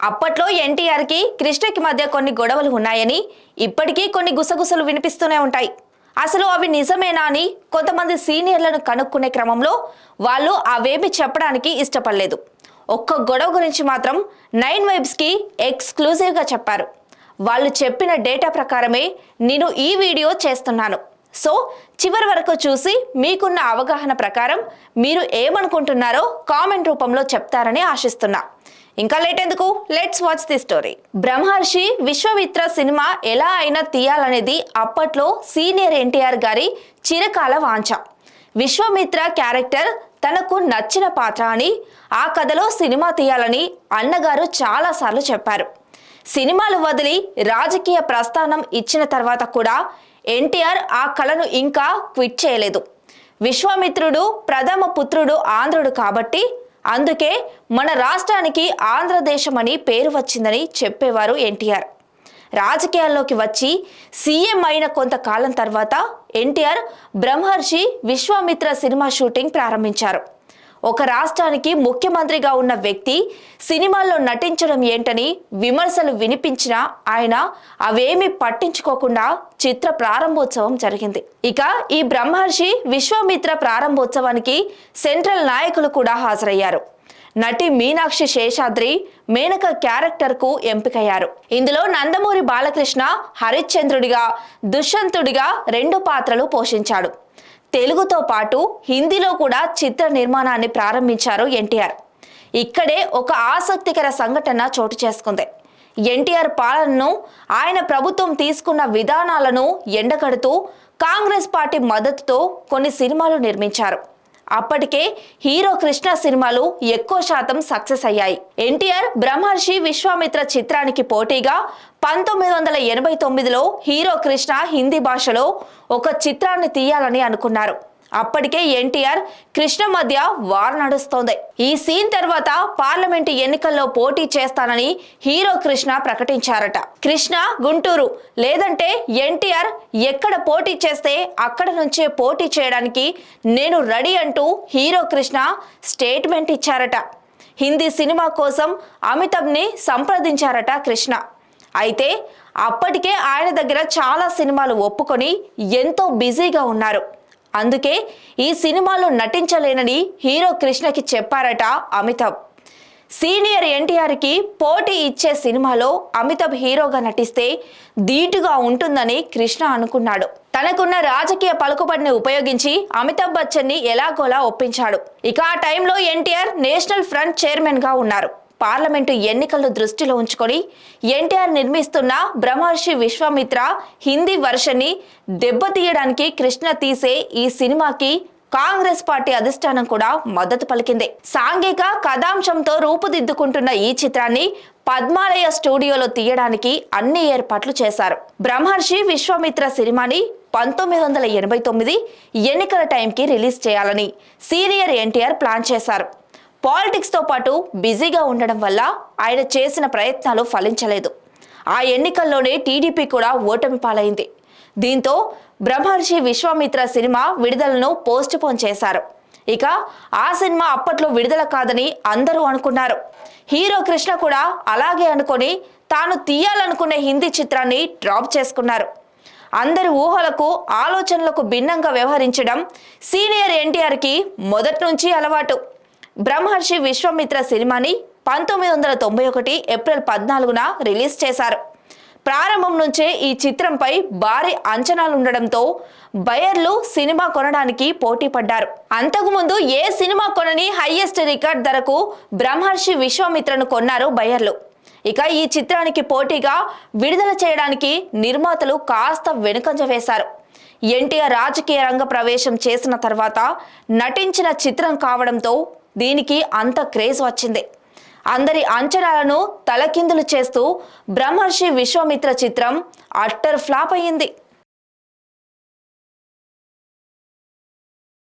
అప్పట్లో ఎన్టీఆర్ కి కృష్ణకి మధ్య కొన్ని గొడవలు ఉన్నాయని ఇప్పటికీ కొన్ని గుసగుసలు వినిపిస్తూనే ఉంటాయి. అసలు అవి నిజమేనా అని కొంతమంది సీనియర్లను కనుక్కునే క్రమంలో వాళ్ళు అవేమి చెప్పడానికి ఇష్టపడలేదు. ఒక్క గొడవ గురించి మాత్రం 9 వైబ్స్ కి ఎక్స్క్లూజివ్గా చెప్పారు. వాళ్ళు చెప్పిన డేటా ప్రకారమే నేను ఈ వీడియో చేస్తున్నాను. సో చివరి వరకు చూసి మీకున్న అవగాహన ప్రకారం మీరు ఏమనుకుంటున్నారో కామెంట్ రూపంలో చెప్తారని ఆశిస్తున్నా. ఇంకా లేట్ ఎందుకు, లెట్స్ వాచ్ ది స్టోరీ. బ్రహ్మర్షి విశ్వామిత్ర సినిమా ఎలా అయినా తీయాలనేది అప్పట్లో సీనియర్ ఎన్టీఆర్ గారి చిరకాల వాంఛ. విశ్వామిత్ర క్యారెక్టర్ తనకు నచ్చిన పాత్ర అని, ఆ కథలో సినిమా తీయాలని అన్నగారు చాలాసార్లు చెప్పారు. సినిమాలు వదిలి రాజకీయ ప్రస్థానం ఇచ్చిన తర్వాత కూడా ఎన్టీఆర్ ఆ కళను ఇంకా క్విట్ చేయలేదు. విశ్వామిత్రుడు ప్రథమ పుత్రుడు ఆంధ్రుడు కాబట్టి అందుకే మన రాష్ట్రానికి ఆంధ్రదేశం అని పేరు వచ్చిందని చెప్పేవారు ఎన్టీఆర్. రాజకీయాల్లోకి వచ్చి సీఎం అయిన కొంతకాలం తర్వాత ఎన్టీఆర్ బ్రహ్మర్షి విశ్వామిత్ర సినిమా షూటింగ్ ప్రారంభించారు. ఒక రాష్ట్రానికి ముఖ్యమంత్రిగా ఉన్న వ్యక్తి సినిమాల్లో నటించడం ఏంటని విమర్శలు వినిపించినా ఆయన అవేమీ పట్టించుకోకుండా చిత్ర ప్రారంభోత్సవం జరిగింది. ఇక ఈ బ్రహ్మర్షి విశ్వామిత్ర ప్రారంభోత్సవానికి సెంట్రల్ నాయకులు కూడా హాజరయ్యారు. నటి మీనాక్షి శేషాద్రి మేనక క్యారెక్టర్ కు ఎంపికయ్యారు. ఇందులో నందమూరి బాలకృష్ణ హరిశ్చంద్రుడిగా, దుష్యంతుడిగా 2 పాత్రలు పోషించాడు. తెలుగుతో పాటు హిందీలో కూడా చిత్ర నిర్మాణాన్ని ప్రారంభించారు ఎన్టీఆర్. ఇక్కడే ఒక ఆసక్తికర సంఘటన చోటు చేసుకుంది. ఎన్టీఆర్ పాలనను, ఆయన ప్రభుత్వం తీసుకున్న విధానాలను ఎండగడుతూ కాంగ్రెస్ పార్టీ మద్దతుతో కొన్ని సినిమాలు నిర్మించారు. అప్పటికే హీరో కృష్ణ సినిమాలు ఎక్కువ శాతం సక్సెస్ అయ్యాయి. ఎన్టీఆర్ బ్రహ్మర్షి విశ్వామిత్ర చిత్రానికి పోటీగా 1989లో హీరో కృష్ణ హిందీ భాషలో ఒక చిత్రాన్ని తీయాలని అనుకున్నారు. అప్పటికే ఎన్టీఆర్ కృష్ణ మధ్య వార్ నడుస్తోంది. ఈ సీన్ తర్వాత పార్లమెంటు ఎన్నికల్లో పోటీ చేస్తానని హీరో కృష్ణ ప్రకటించారట. కృష్ణ గుంటూరు లేదంటే ఎన్టీఆర్ ఎక్కడ పోటీ చేస్తే అక్కడ నుంచే పోటీ చేయడానికి నేను రెడీ అంటూ హీరో కృష్ణ స్టేట్మెంట్ ఇచ్చారట. హిందీ సినిమా కోసం అమితాబ్ని సంప్రదించారట కృష్ణ. అయితే అప్పటికే ఆయన దగ్గర చాలా సినిమాలు ఒప్పుకొని ఎంతో బిజీగా ఉన్నారు. అందుకే ఈ సినిమాలో నటించలేనని హీరో కృష్ణకి చెప్పారట అమితాబ్. సీనియర్ ఎన్టీఆర్కి పోటీ ఇచ్చే సినిమాలో అమితాబ్ హీరోగా నటిస్తే ధీటుగా ఉంటుందని కృష్ణ అనుకున్నాడు. తనకున్న రాజకీయ పలుకుబడిని ఉపయోగించి అమితాబ్ బచ్చన్ని ఎలాగోలా ఒప్పించాడు. ఇక ఆ టైంలో ఎన్టీఆర్ నేషనల్ ఫ్రంట్ చైర్మన్ గా ఉన్నారు. పార్లమెంటు ఎన్నికలను దృష్టిలో ఉంచుకొని ఎన్టీఆర్ నిర్మిస్తున్న బ్రహ్మర్షి విశ్వామిత్ర హిందీ వర్షన్ని దెబ్బతీయడానికి కృష్ణ తీసే ఈ సినిమాకి కాంగ్రెస్ పార్టీ అధిష్టానం కూడా మద్దతు పలికింది. సాంఘిక కథాంశంతో రూపుదిద్దుకుంటున్న ఈ చిత్రాన్ని పద్మాలయ స్టూడియోలో తీయడానికి అన్ని ఏర్పాట్లు చేశారు. బ్రహ్మర్షి విశ్వామిత్ర సినిమాని 1989 ఎన్నికల టైంకి రిలీజ్ చేయాలని సీనియర్ ఎన్టీఆర్ ప్లాన్ చేశారు. పాలిటిక్స్తో పాటు బిజీగా ఉండడం వల్ల ఆయన చేసిన ప్రయత్నాలు ఫలించలేదు. ఆ ఎన్నికల్లోనే టీడీపీ కూడా ఓటమి పాలైంది. దీంతో బ్రహ్మర్షి విశ్వామిత్ర సినిమా విడుదలను పోస్ట్ పోన్ చేశారు. ఇక ఆ సినిమా అప్పట్లో విడుదల కాదని అందరూ అనుకున్నారు. హీరో కృష్ణ కూడా అలాగే అనుకొని తాను తీయాలనుకునే హిందీ చిత్రాన్ని డ్రాప్ చేసుకున్నారు. అందరి ఊహలకు, ఆలోచనలకు భిన్నంగా వ్యవహరించడం సీనియర్ ఎన్టీఆర్కి మొదటి నుంచి అలవాటు. బ్రహ్మర్షి విశ్వామిత్ర సినిమాని 1991 ఏప్రిల్ 14న రిలీజ్ చేశారు. ప్రారంభం నుంచే ఈ చిత్రంపై భారీ అంచనాలుండడంతో బయర్లు సినిమా కొనడానికి పోటీ పడ్డారు. అంతకుముందు ఏ సినిమా కొనని హైయెస్ట్ రికార్డ్ ధరకు బ్రహ్మర్షి విశ్వామిత్రను కొన్నారు బయర్లు. ఇక ఈ చిత్రానికి పోటీగా విడుదల చేయడానికి నిర్మాతలు కాస్త వెనుకంజ వేశారు. ఎన్టీఆర్ రాజకీయ రంగ ప్రవేశం చేసిన తర్వాత నటించిన చిత్రం కావడంతో దీనికి అంత క్రేజ్ వచ్చింది. అందరి అంచనాలను తలకిందులు చేస్తూ బ్రహ్మర్షి విశ్వామిత్ర చిత్రం అట్టర్ ఫ్లాప్ అయ్యింది.